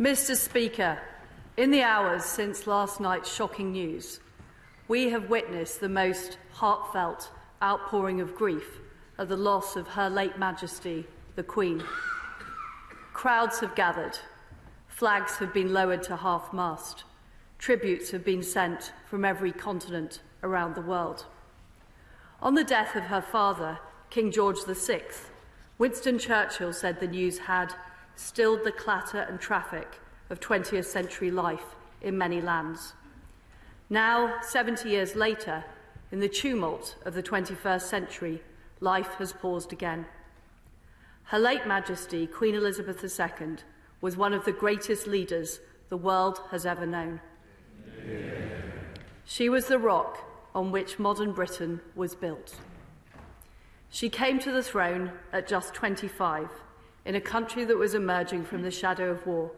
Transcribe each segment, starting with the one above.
Mr. Speaker, in the hours since last night's shocking news, we have witnessed the most heartfelt outpouring of grief at the loss of Her late Majesty, the Queen. Crowds have gathered, flags have been lowered to half-mast, tributes have been sent from every continent around the world. On the death of her father, King George VI, Winston Churchill said the news had stilled the clatter and traffic of 20th century life in many lands. Now, 70 years later, in the tumult of the 21st century, life has paused again. Her late Majesty, Queen Elizabeth II, was one of the greatest leaders the world has ever known. Yeah. She was the rock on which modern Britain was built. She came to the throne at just 25, in a country that was emerging from the shadow of war.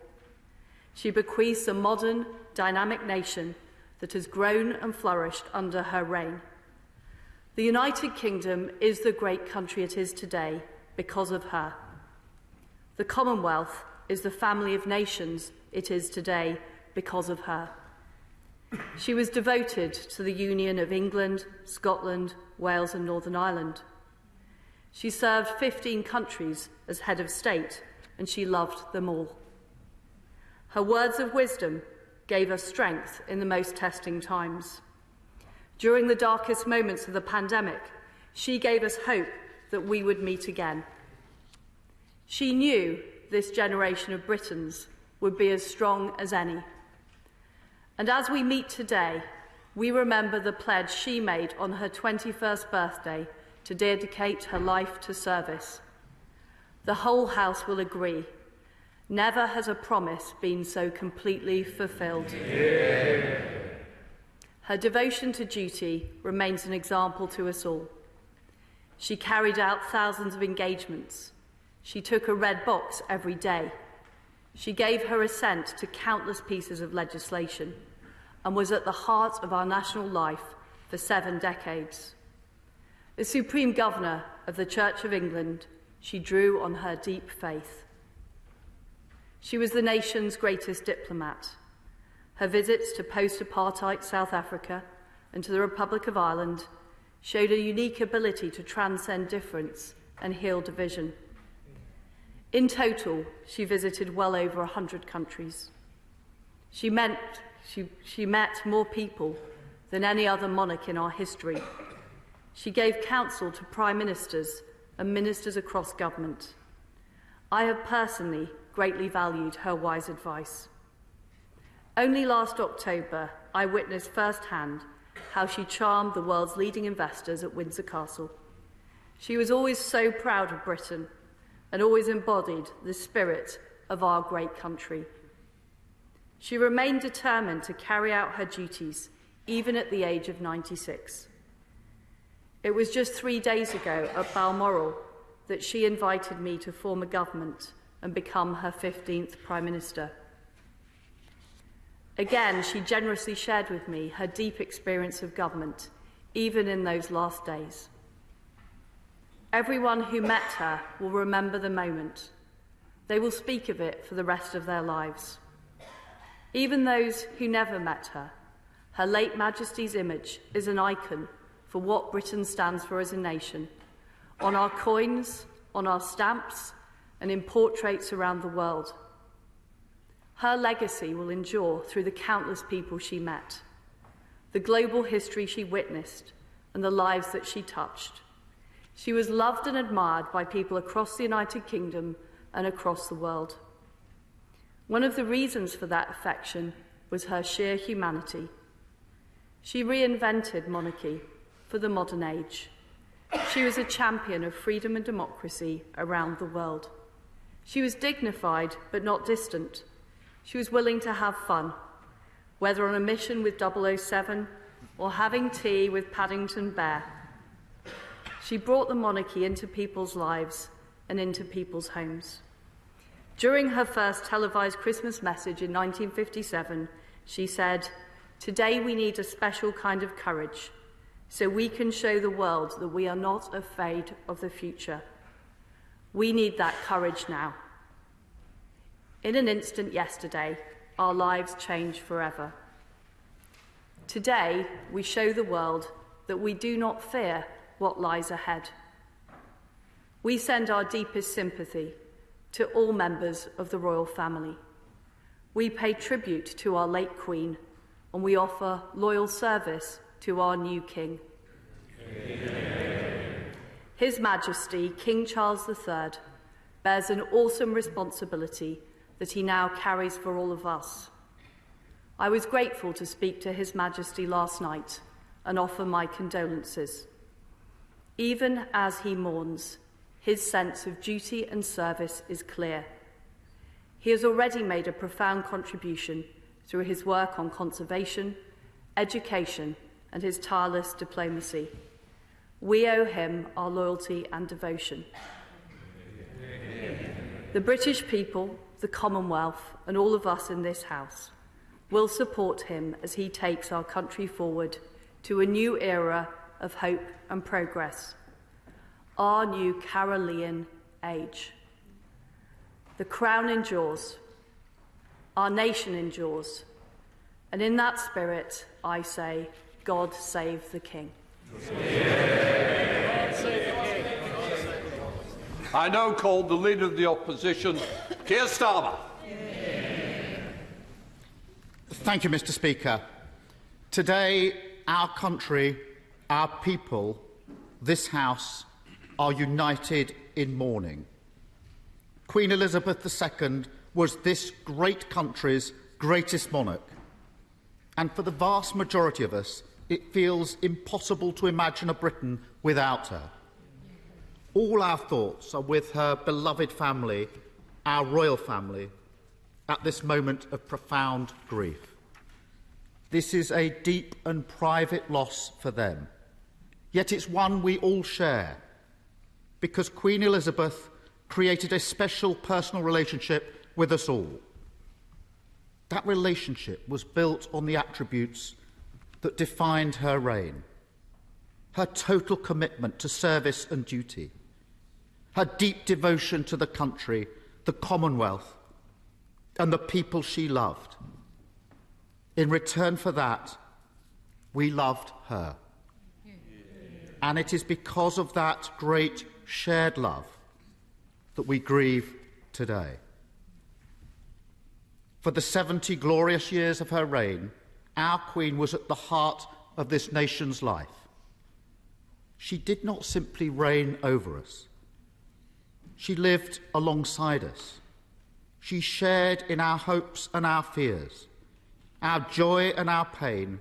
She bequeaths a modern, dynamic nation that has grown and flourished under her reign. The United Kingdom is the great country it is today because of her. The Commonwealth is the family of nations it is today because of her. She was devoted to the union of England, Scotland, Wales and Northern Ireland. She served 15 countries as head of state, and she loved them all. Her words of wisdom gave us strength in the most testing times. During the darkest moments of the pandemic, she gave us hope that we would meet again. She knew this generation of Britons would be as strong as any. And as we meet today, we remember the pledge she made on her 21st birthday to dedicate her life to service. The whole House will agree. Never has a promise been so completely fulfilled. Yeah. Her devotion to duty remains an example to us all. She carried out thousands of engagements. She took a red box every day. She gave her assent to countless pieces of legislation and was at the heart of our national life for 7 decades. As Supreme Governor of the Church of England, she drew on her deep faith. She was the nation's greatest diplomat. Her visits to post-apartheid South Africa and to the Republic of Ireland showed a unique ability to transcend difference and heal division. In total, she visited well over 100 countries. She met more people than any other monarch in our history. She gave counsel to prime ministers and ministers across government. I have personally greatly valued her wise advice. Only last October, I witnessed firsthand how she charmed the world's leading investors at Windsor Castle. She was always so proud of Britain and always embodied the spirit of our great country. She remained determined to carry out her duties, even at the age of 96. It was just 3 days ago at Balmoral that she invited me to form a government and become her 15th Prime Minister. Again, she generously shared with me her deep experience of government, even in those last days. Everyone who met her will remember the moment. They will speak of it for the rest of their lives. Even those who never met her, Her late Majesty's image is an icon for what Britain stands for as a nation, on our coins, on our stamps, and in portraits around the world. Her legacy will endure through the countless people she met, the global history she witnessed, and the lives that she touched. She was loved and admired by people across the United Kingdom and across the world. One of the reasons for that affection was her sheer humanity. She reinvented monarchy for the modern age. She was a champion of freedom and democracy around the world. She was dignified but not distant. She was willing to have fun, whether on a mission with 007 or having tea with Paddington Bear. She brought the monarchy into people's lives and into people's homes. During her first televised Christmas message in 1957, she said, "Today we need a special kind of courage, so we can show the world that we are not afraid of the future. We need that courage now." In an instant yesterday, our lives changed forever. Today, we show the world that we do not fear what lies ahead. We send our deepest sympathy to all members of the royal family. We pay tribute to our late Queen, and we offer loyal service to our new King. Amen. His Majesty, King Charles III, bears an awesome responsibility that he now carries for all of us. I was grateful to speak to His Majesty last night and offer my condolences. Even as he mourns, his sense of duty and service is clear. He has already made a profound contribution through his work on conservation, education, and his tireless diplomacy. We owe him our loyalty and devotion. The British people, the Commonwealth, and all of us in this House will support him as he takes our country forward to a new era of hope and progress, our new Carolean age. The crown endures, our nation endures, and in that spirit, I say, God save the King. I now call the Leader of the Opposition, Keir Starmer. Thank you, Mr. Speaker. Today, our country, our people, this House are united in mourning. Queen Elizabeth II was this great country's greatest monarch, and for the vast majority of us, it feels impossible to imagine a Britain without her. All our thoughts are with her beloved family, our royal family, at this moment of profound grief. This is a deep and private loss for them, yet it's one we all share, because Queen Elizabeth created a special personal relationship with us all. That relationship was built on the attributes that defined her reign: her total commitment to service and duty, her deep devotion to the country, the Commonwealth, and the people she loved. In return for that, we loved her. And it is because of that great shared love that we grieve today. For the 70 glorious years of her reign, our Queen was at the heart of this nation's life. She did not simply reign over us. She lived alongside us. She shared in our hopes and our fears, our joy and our pain,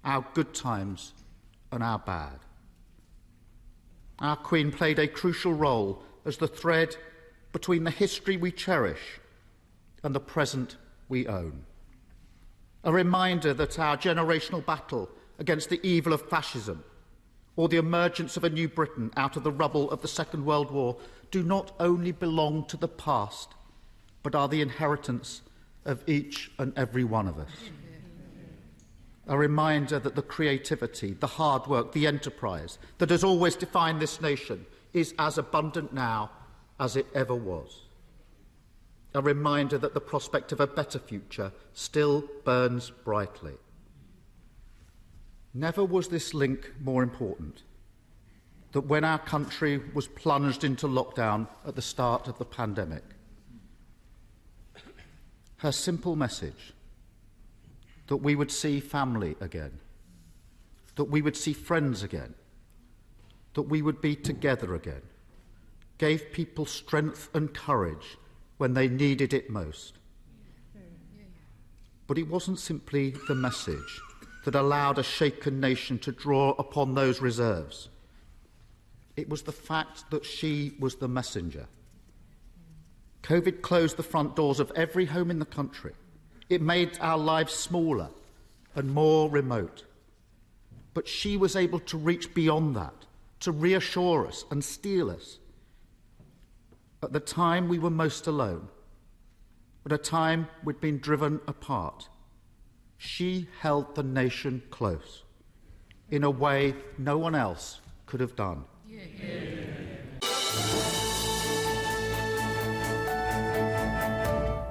our good times and our bad. Our Queen played a crucial role as the thread between the history we cherish and the present we own. A reminder that our generational battle against the evil of fascism or the emergence of a new Britain out of the rubble of the Second World War do not only belong to the past, but are the inheritance of each and every one of us. A reminder that the creativity, the hard work, the enterprise that has always defined this nation is as abundant now as it ever was. A reminder that the prospect of a better future still burns brightly. Never was this link more important, that when our country was plunged into lockdown at the start of the pandemic, her simple message that we would see family again, that we would see friends again, that we would be together again, gave people strength and courage when they needed it most. But it wasn't simply the message that allowed a shaken nation to draw upon those reserves. It was the fact that she was the messenger. COVID closed the front doors of every home in the country. It made our lives smaller and more remote. But she was able to reach beyond that, to reassure us and steel us. At the time we were most alone, at a time we'd been driven apart, she held the nation close in a way no one else could have done.